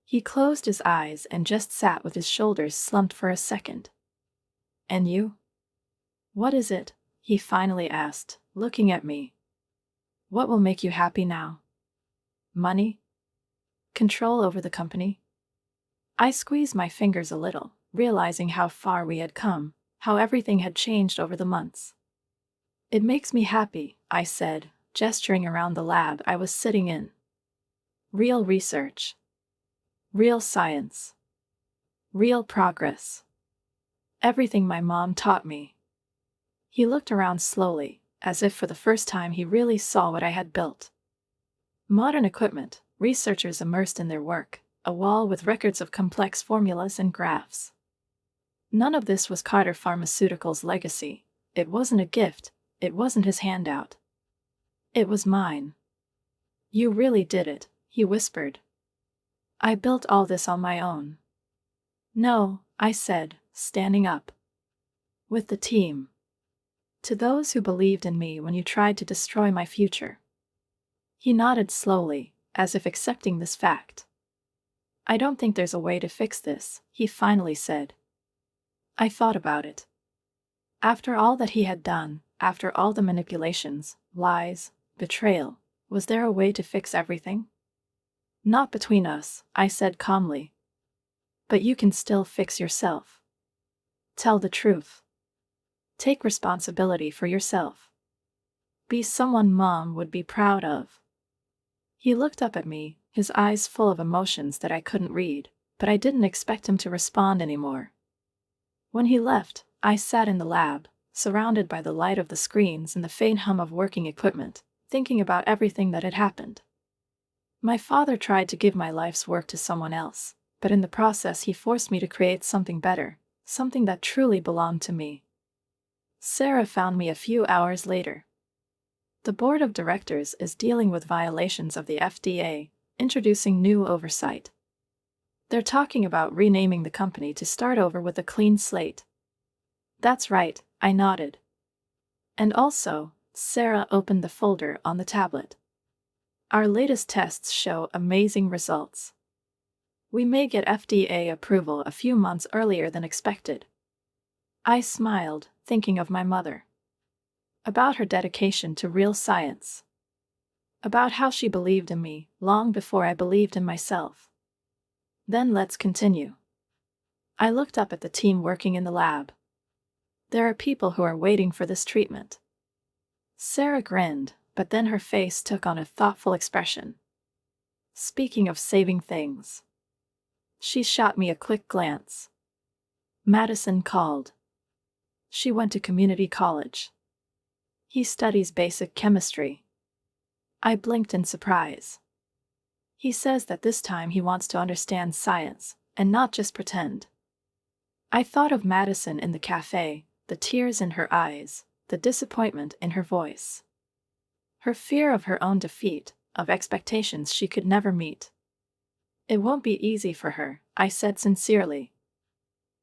He closed his eyes and just sat with his shoulders slumped for a second. And you? What is it? He finally asked, looking at me. What will make you happy now? Money? Control over the company? I squeezed my fingers a little, realizing how far we had come, how everything had changed over the months. It makes me happy, I said, gesturing around the lab I was sitting in. Real research. Real science. Real progress. Everything my mom taught me. He looked around slowly, as if for the first time he really saw what I had built. Modern equipment, researchers immersed in their work, a wall with records of complex formulas and graphs. None of this was Carter Pharmaceuticals' legacy. It wasn't a gift, it wasn't his handout. It was mine. You really did it, he whispered. I built all this on my own. No, I said, standing up. With the team. To those who believed in me when you tried to destroy my future. He nodded slowly, as if accepting this fact. I don't think there's a way to fix this, he finally said. I thought about it. After all that he had done, after all the manipulations, lies, betrayal, was there a way to fix everything? Not between us, I said calmly. But you can still fix yourself. Tell the truth. Take responsibility for yourself. Be someone Mom would be proud of. He looked up at me, his eyes full of emotions that I couldn't read, but I didn't expect him to respond anymore. When he left, I sat in the lab, surrounded by the light of the screens and the faint hum of working equipment, thinking about everything that had happened. My father tried to give my life's work to someone else, but in the process he forced me to create something better, something that truly belonged to me. Sarah found me a few hours later. The board of directors is dealing with violations of the FDA, introducing new oversight. They're talking about renaming the company to start over with a clean slate. That's right, I nodded. And also, Sarah opened the folder on the tablet. Our latest tests show amazing results. We may get FDA approval a few months earlier than expected. I smiled, thinking of my mother. About her dedication to real science. About how she believed in me long before I believed in myself. Then let's continue. I looked up at the team working in the lab. There are people who are waiting for this treatment. Sarah grinned, but then her face took on a thoughtful expression. Speaking of saving things. She shot me a quick glance. Madison called. She went to community college. He studies basic chemistry. I blinked in surprise. He says that this time he wants to understand science, and not just pretend. I thought of Madison in the cafe, the tears in her eyes, the disappointment in her voice. Her fear of her own defeat, of expectations she could never meet. It won't be easy for her, I said sincerely.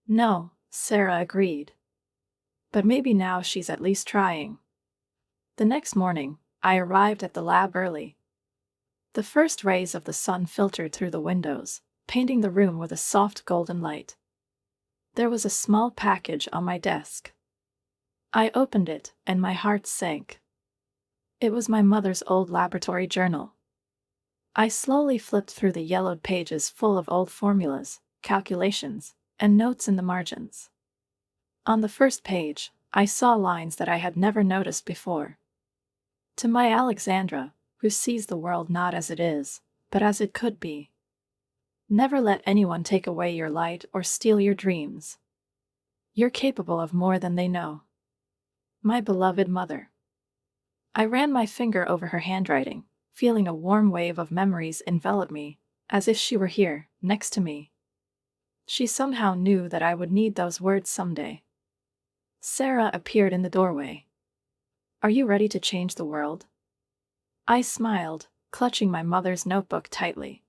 No, Sarah agreed. But maybe now she's at least trying. The next morning, I arrived at the lab early. The first rays of the sun filtered through the windows, painting the room with a soft golden light. There was a small package on my desk. I opened it, and my heart sank. It was my mother's old laboratory journal. I slowly flipped through the yellowed pages full of old formulas, calculations, and notes in the margins. On the first page, I saw lines that I had never noticed before. To my Alexandra, who sees the world not as it is, but as it could be. Never let anyone take away your light or steal your dreams. You're capable of more than they know. My beloved mother. I ran my finger over her handwriting, feeling a warm wave of memories envelop me, as if she were here, next to me. She somehow knew that I would need those words someday. Sarah appeared in the doorway. Are you ready to change the world? I smiled, clutching my mother's notebook tightly.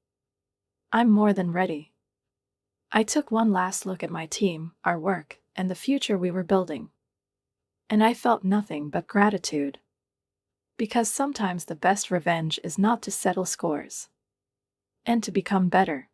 I'm more than ready. I took one last look at my team, our work, and the future we were building. And I felt nothing but gratitude. Because sometimes the best revenge is not to settle scores. And to become better.